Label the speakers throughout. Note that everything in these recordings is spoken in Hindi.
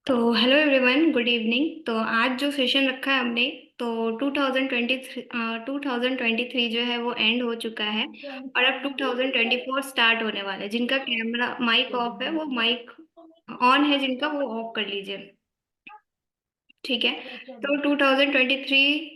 Speaker 1: तो हेलो एवरीवन, गुड इवनिंग। तो आज जो सेशन रखा है हमने, तो 2023 जो है वो एंड हो चुका है और अब 2024 स्टार्ट होने वाला है। जिनका कैमरा माइक ऑफ है वो माइक ऑन है, जिनका वो ऑफ कर लीजिए। ठीक है। तो 2023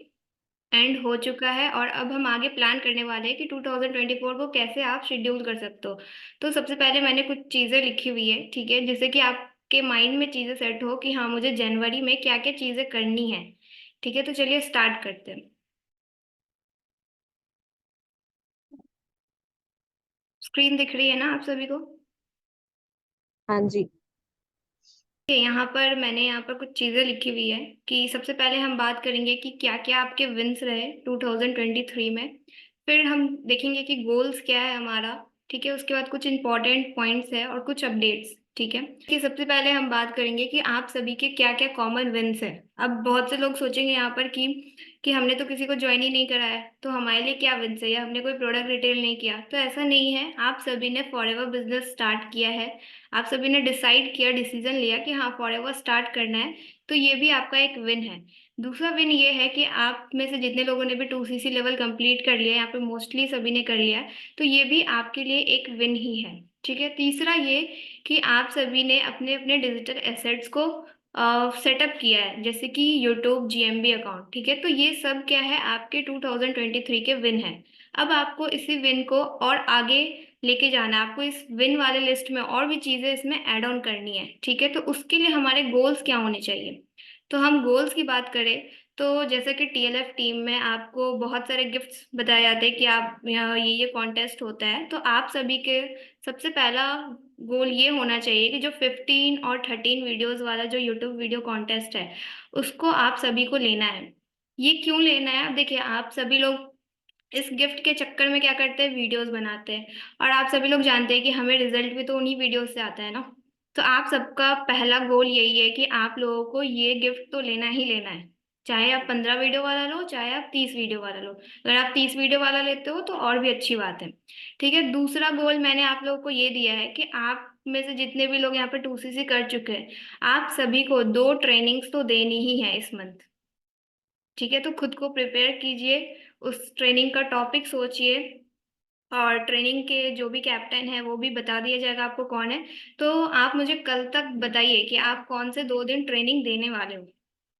Speaker 1: एंड हो चुका है और अब हम आगे प्लान करने वाले हैं कि 2024 को कैसे आप शेड्यूल कर सकते हो। तो सबसे पहले मैंने कुछ चीज़ें लिखी हुई है, ठीक है, जिससे कि आपके माइंड में चीज़ें सेट हो कि हाँ, मुझे जनवरी में क्या क्या चीज़ें करनी है। ठीक है, तो चलिए स्टार्ट करते हैं। स्क्रीन दिख रही है ना आप सभी को?
Speaker 2: हाँ जी।
Speaker 1: यहाँ पर मैंने यहाँ पर कुछ चीजें लिखी हुई है कि सबसे पहले हम बात करेंगे कि क्या क्या आपके विंस रहे 2023 में। फिर हम देखेंगे कि गोल्स क्या है हमारा। ठीक है, उसके बाद कुछ इंपॉर्टेंट पॉइंट्स है और कुछ अपडेट्स। ठीक है, कि सबसे पहले हम बात करेंगे कि आप सभी के क्या क्या कॉमन विंस है। अब बहुत से लोग सोचेंगे यहाँ पर कि हमने तो किसी को ज्वाइन ही नहीं करा है, तो हमारे लिए क्या विंस है, या हमने कोई प्रोडक्ट रिटेल नहीं किया। तो ऐसा नहीं है, आप सभी ने फॉरएवर बिजनेस स्टार्ट किया है। आप सभी ने डिसाइड किया, डिसीजन लिया कि हाँ फॉरएवर स्टार्ट करना है। तो ये भी आपका एक विन है। दूसरा विन ये है कि आप में से जितने लोगों ने भी 2CC लेवल कंप्लीट कर लिया है, यहाँ पे मोस्टली सभी ने कर लिया है, तो ये भी आपके लिए एक विन ही है। ठीक है। तीसरा ये कि आप सभी ने अपने अपने डिजिटल एसेट्स को सेटअप किया है, जैसे कि यूट्यूब GMB अकाउंट। ठीक है, तो ये सब क्या है, आपके 2023 के विन है। अब आपको इसी विन को और आगे लेके जाना है। आपको इस विन वाले लिस्ट में और भी चीजें इसमें ऐड ऑन करनी है। ठीक है, तो उसके लिए हमारे गोल्स क्या होने चाहिए। तो हम गोल्स की बात करें, तो जैसे कि TLF टीम में आपको बहुत सारे गिफ्ट्स बताए जाते हैं कि आप यहाँ ये कॉन्टेस्ट होता है, तो आप सभी के सबसे पहला गोल ये होना चाहिए कि जो 15 और 13 वीडियोस वाला जो यूट्यूब वीडियो कॉन्टेस्ट है, उसको आप सभी को लेना है। ये क्यों लेना है, अब देखिए, आप सभी लोग इस गिफ्ट के चक्कर में क्या करते हैं, वीडियोस बनाते हैं। और आप सभी लोग जानते हैं कि हमें रिजल्ट भी तो उन्हीं वीडियोस से आता है ना। तो आप सबका पहला गोल यही है कि आप लोगों को ये गिफ्ट तो लेना ही लेना है। चाहे आप 15 वीडियो वाला लो, चाहे आप 30 वीडियो वाला लो। अगर आप 30 वीडियो वाला लेते हो तो और भी अच्छी बात है। ठीक है, दूसरा गोल मैंने आप लोगों को ये दिया है कि आप में से जितने भी लोग यहाँ पे 2CC कर चुके हैं, आप सभी को 2 ट्रेनिंग्स तो देनी ही है इस मंथ। ठीक है, तो खुद को प्रिपेयर कीजिए, उस ट्रेनिंग का टॉपिक सोचिए, और ट्रेनिंग के जो भी कैप्टन है वो भी बता दिया जाएगा आपको कौन है। तो आप मुझे कल तक बताइए कि आप कौन से 2 दिन ट्रेनिंग देने वाले हो।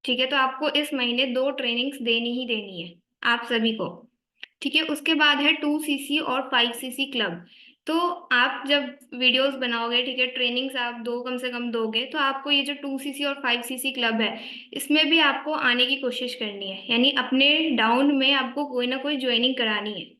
Speaker 1: ठीक है, तो आपको इस महीने 2 ट्रेनिंग्स देनी ही देनी है, आप सभी को। ठीक है, उसके बाद है 2CC और 5CC क्लब। तो आप जब वीडियोस बनाओगे, ठीक है, ट्रेनिंग्स आप दो कम से कम दोगे, तो आपको ये जो 2CC और 5CC क्लब है, इसमें भी आपको आने की कोशिश करनी है। यानी अपने डाउन में आपको कोई ना कोई ज्वाइनिंग करानी है।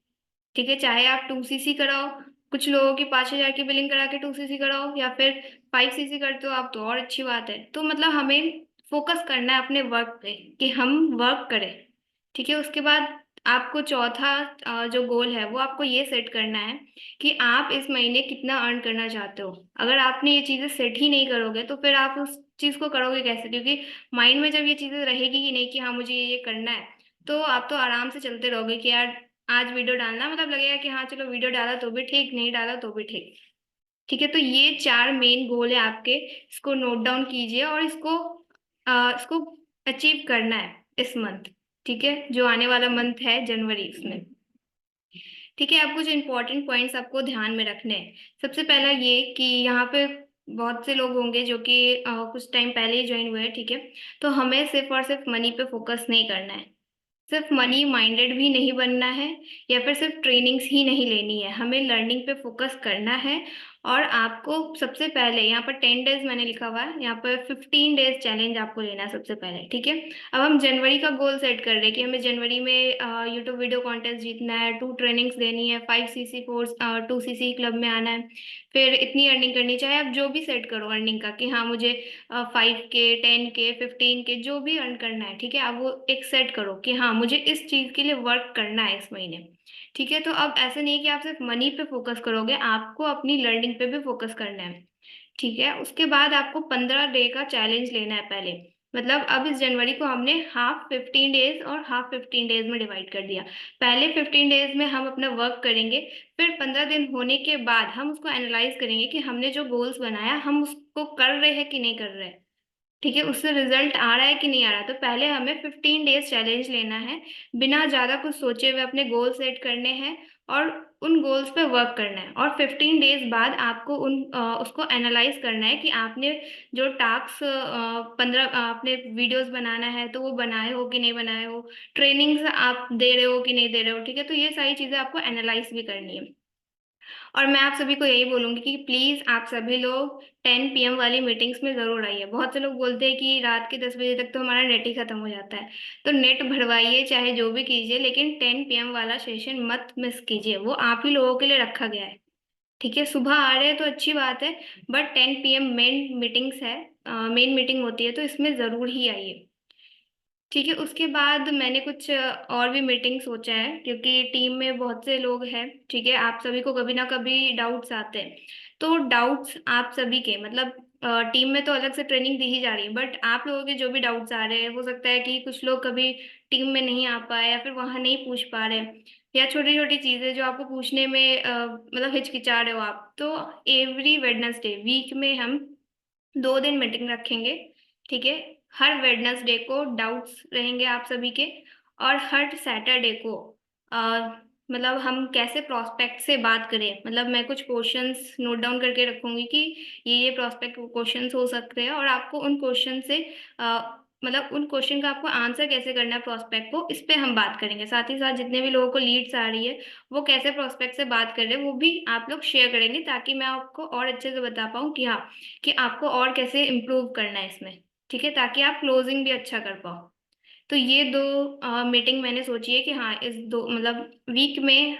Speaker 1: ठीक है, चाहे आप 2CC कराओ, कुछ लोगों की 5,000 की बिलिंग करा के 2CC कराओ, या फिर 5CC करते हो आप तो और अच्छी बात है। तो मतलब हमें फोकस करना है अपने वर्क पे कि हम वर्क करें। ठीक है, उसके बाद आपको चौथा जो गोल है वो आपको ये सेट करना है कि आप इस महीने कितना अर्न करना चाहते हो। अगर आपने ये चीजें सेट ही नहीं करोगे तो फिर आप उस चीज को करोगे कैसे, क्योंकि माइंड में जब ये चीजें रहेगी ही नहीं कि हाँ मुझे ये करना है, तो आप तो आराम से चलते रहोगे कि यार आज वीडियो डालना, मतलब लगेगा कि हाँ चलो वीडियो डाला तो भी ठीक, नहीं डाला तो भी ठीक। ठीक है, तो ये 4 मेन गोल है आपके। इसको नोट डाउन कीजिए और इसको अचीव करना है इस मंथ। ठीक है, जो आने वाला मंथ है जनवरी, उसमें। ठीक है, अब कुछ इंपॉर्टेंट पॉइंट्स आपको ध्यान में रखने हैं। सबसे पहला ये कि यहाँ पे बहुत से लोग होंगे जो कि कुछ टाइम पहले ही ज्वाइन हुए हैं। ठीक है, तो हमें सिर्फ और सिर्फ मनी पे फोकस नहीं करना है, सिर्फ मनी माइंडेड भी नहीं बनना है, या फिर सिर्फ ट्रेनिंग्स ही नहीं लेनी है, हमें लर्निंग पे फोकस करना है। और आपको सबसे पहले यहाँ पर 10 डेज मैंने लिखा हुआ है, यहाँ पर 15 डेज चैलेंज आपको लेना है सबसे पहले। ठीक है, अब हम जनवरी का गोल सेट कर रहे हैं कि हमें जनवरी में यूट्यूब वीडियो कॉन्टेस्ट जीतना है, 2 ट्रेनिंग्स देनी है, 5CC कोर्स 2CC क्लब में आना है, फिर इतनी अर्निंग करनी। चाहे आप जो भी सेट करो अर्निंग का कि हाँ मुझे 5K 10K 15K जो भी अर्न करना है, ठीक है, आप वो एक सेट करो कि हाँ मुझे इस चीज के लिए वर्क करना है इस महीने। ठीक है, तो अब ऐसा नहीं है कि आप सिर्फ मनी पे फोकस करोगे, आपको अपनी लर्निंग पे भी फोकस करना है। ठीक है, उसके बाद आपको 15 डे का चैलेंज लेना है पहले। मतलब अब इस जनवरी को हमने हाफ 15 डेज और हाफ 15 डेज में डिवाइड कर दिया। पहले 15 डेज में हम अपना वर्क करेंगे, फिर 15 दिन होने के बाद हम उसको एनालाइज करेंगे कि हमने जो गोल्स बनाया हम उसको कर रहे हैं कि नहीं कर रहे हैं। ठीक है, उससे रिजल्ट आ रहा है कि नहीं आ रहा। तो पहले हमें 15 डेज चैलेंज लेना है, बिना ज्यादा कुछ सोचे हुए अपने गोल सेट करने हैं और उन गोल्स पे वर्क करना है। और 15 डेज बाद आपको उसको एनालाइज करना है कि आपने जो टास्क 15 आपने वीडियोस बनाना है तो वो बनाए हो कि नहीं बनाए हो, ट्रेनिंग्स आप दे रहे हो कि नहीं दे रहे हो। ठीक है, तो ये सारी चीजें आपको एनालाइज भी करनी है। और मैं आप सभी को यही बोलूंगी कि प्लीज आप सभी लोग 10 PM वाली मीटिंग्स में जरूर आइए। बहुत से लोग बोलते हैं कि रात के 10 बजे तक तो हमारा नेट ही खत्म हो जाता है। तो नेट भरवाइए चाहे जो भी कीजिए, लेकिन 10 PM वाला सेशन मत मिस कीजिए, वो आप ही लोगों के लिए रखा गया है। ठीक है, सुबह आ रहे हैं तो अच्छी बात है, बट 10 PM मेन मीटिंग्स है, मेन मीटिंग होती है, तो इसमें जरूर ही आइए। ठीक है, उसके बाद मैंने कुछ और भी मीटिंग सोचा है, क्योंकि टीम में बहुत से लोग हैं। ठीक है, आप सभी को कभी ना कभी डाउट्स आते हैं। तो डाउट्स आप सभी के मतलब टीम में तो अलग से ट्रेनिंग दी ही जा रही है, बट आप लोगों के जो भी डाउट्स आ रहे हैं, हो सकता है कि कुछ लोग कभी टीम में नहीं आ पाए या फिर वहां नहीं पूछ पा रहे, या छोटी छोटी चीजें जो आपको पूछने में मतलब हिचकिचा रहे हो आप, तो एवरी वेडनेसडे वीक में हम 2 दिन मीटिंग रखेंगे। ठीक है, हर वेडनेसडे को डाउट्स रहेंगे आप सभी के, और हर सैटरडे को मतलब हम कैसे प्रोस्पेक्ट से बात करें, मतलब मैं कुछ क्वेश्चंस नोट डाउन करके रखूंगी कि ये प्रोस्पेक्ट क्वेश्चंस हो सकते हैं, और आपको उन क्वेश्चन से मतलब उन क्वेश्चन का आपको आंसर कैसे करना है प्रोस्पेक्ट को, इस पे हम बात करेंगे। साथ ही साथ जितने भी लोगों को लीड्स आ रही है, वो कैसे प्रोस्पेक्ट से बात कर रहे हैं, वो भी आप लोग शेयर करेंगे, ताकि मैं आपको और अच्छे से बता पाऊँ कि हाँ, कि आपको और कैसे इम्प्रूव करना है इसमें। ठीक है, ताकि आप क्लोजिंग भी अच्छा कर पाओ। तो ये दो मीटिंग मैंने सोची है कि हाँ, इस दो मतलब वीक में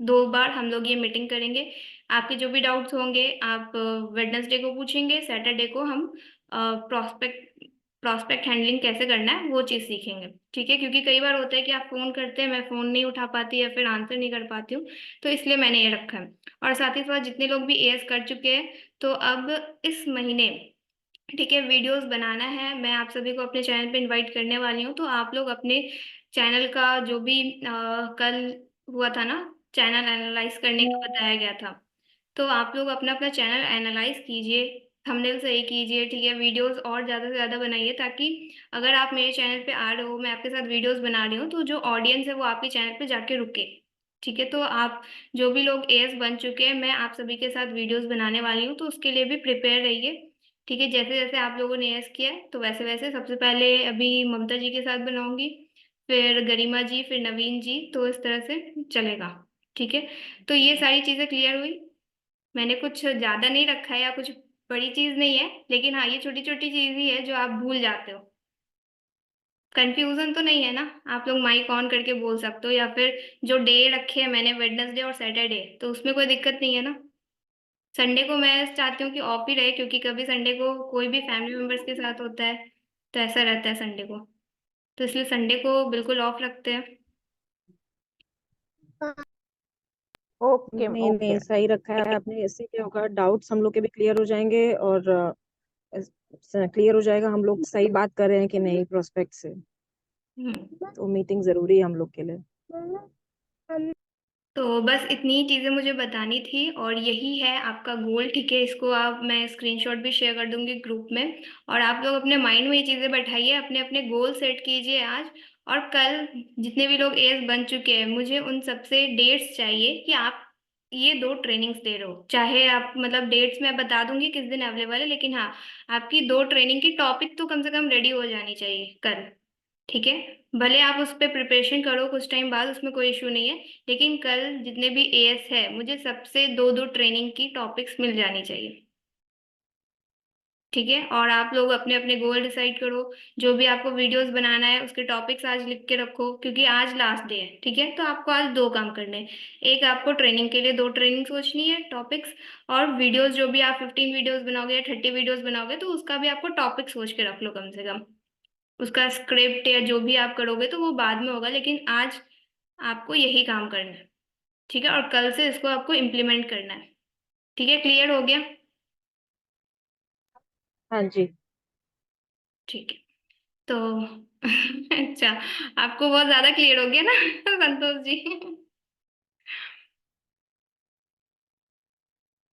Speaker 1: 2 बार हम लोग ये मीटिंग करेंगे। आपके जो भी डाउट्स होंगे आप वेडनेसडे को पूछेंगे, सैटरडे को हम प्रोस्पेक्ट प्रोस्पेक्ट हैंडलिंग कैसे करना है वो चीज़ सीखेंगे। ठीक है, क्योंकि कई बार होता है कि आप फोन करते हैं, मैं फोन नहीं उठा पाती या फिर आंसर नहीं कर पाती हूँ, तो इसलिए मैंने ये रखा है। और साथ ही साथ जितने लोग भी एएस कर चुके हैं, तो अब इस महीने, ठीक है, वीडियोस बनाना है। मैं आप सभी को अपने चैनल पे इनवाइट करने वाली हूँ, तो आप लोग अपने चैनल का जो भी कल हुआ था ना, चैनल एनालाइज करने का बताया गया था, तो आप लोग अपना अपना चैनल एनालाइज कीजिए, थंबनेल सही कीजिए। ठीक है, वीडियोस और ज़्यादा से ज़्यादा बनाइए, ताकि अगर आप मेरे चैनल पे आ रहे हो, मैं आपके साथ वीडियोस बना रही हूँ, तो जो ऑडियंस है वो आपके चैनल पे जाके रुके। ठीक है, तो आप जो भी लोग एएस बन चुके हैं, मैं आप सभी के साथ वीडियोस बनाने वाली हूँ, तो उसके लिए भी प्रिपेयर रहिए। ठीक है, जैसे जैसे आप लोगों ने एएस किया है, तो वैसे वैसे सबसे पहले अभी ममता जी के साथ बनाऊंगी, फिर गरिमा जी, फिर नवीन जी, तो इस तरह से चलेगा। ठीक है, तो ये सारी चीज़ें क्लियर हुई। मैंने कुछ ज्यादा नहीं रखा है या कुछ बड़ी चीज नहीं है, लेकिन हाँ, ये छोटी छोटी चीज ही है जो आप भूल जाते हो। कंफ्यूजन तो नहीं है ना? आप लोग माइक ऑन करके बोल सकते हो, या फिर जो डे रखे हैं मैंने वेडनेसडे और सैटरडे, तो उसमें कोई दिक्कत नहीं है ना? संडे को मैं चाहती हूँ कि ऑफ ही रहे, क्योंकि कभी संडे को कोई भी फैमिली मेंबर्स के साथ होता है, तो ऐसा रहता है संडे को, तो इसलिए संडे को बिल्कुल ऑफ रखते हैं।
Speaker 3: ओके
Speaker 2: नहीं
Speaker 3: ओके।
Speaker 2: नहीं, सही रखा है आपने। इससे क्या होगा, डाउट्स हम लोग के भी क्लियर हो जाएंगे, और क्लियर हो जाएगा हम लोग सही बात कर रहे हैं कि नहीं प्रोस्पेक्ट से।
Speaker 1: हम्म।
Speaker 2: तो मीटिंग जरूरी है हम लोग के लिए।
Speaker 1: तो बस इतनी ही चीजें मुझे बतानी थी, और यही है आपका गोल। ठीक है, इसको आप मैं स्क्रीनशॉट भी शेयर कर दूंगी ग्रुप में, और आप लोग अपने माइंड में ये चीजें बैठाइए, अपने अपने गोल सेट कीजिए आज और कल। जितने भी लोग एएस बन चुके हैं, मुझे उन सबसे डेट्स चाहिए कि आप ये 2 ट्रेनिंग्स दे रहे हो। चाहे आप मतलब डेट्स मैं बता दूंगी किस दिन अवेलेबल है, लेकिन हाँ, आपकी 2 ट्रेनिंग की टॉपिक तो कम से कम रेडी हो जानी चाहिए कल। ठीक है, भले आप उस पर प्रिपरेशन करो कुछ टाइम बाद, उसमें कोई इशू नहीं है, लेकिन कल जितने भी एएस है, मुझे सबसे दो दो ट्रेनिंग की टॉपिक्स मिल जानी चाहिए। ठीक है, और आप लोग अपने अपने गोल डिसाइड करो। जो भी आपको वीडियोस बनाना है उसके टॉपिक्स आज लिख के रखो, क्योंकि आज लास्ट डे है। ठीक है, तो आपको आज 2 काम करने हैं। एक, आपको ट्रेनिंग के लिए 2 ट्रेनिंग सोचनी है टॉपिक्स, और वीडियोस जो भी आप 15 वीडियोस बनाओगे या 30 वीडियोस बनाओगे, तो उसका भी आपको टॉपिक सोच के रख लो कम से कम। उसका स्क्रिप्ट या जो भी आप करोगे तो वो बाद में होगा, लेकिन आज आपको यही काम करना है। ठीक है, और कल से इसको आपको इम्प्लीमेंट करना है। ठीक है, क्लियर हो गया?
Speaker 2: हाँ जी।
Speaker 1: ठीक है, तो अच्छा, आपको बहुत ज्यादा क्लियर हो गया ना संतोष जी?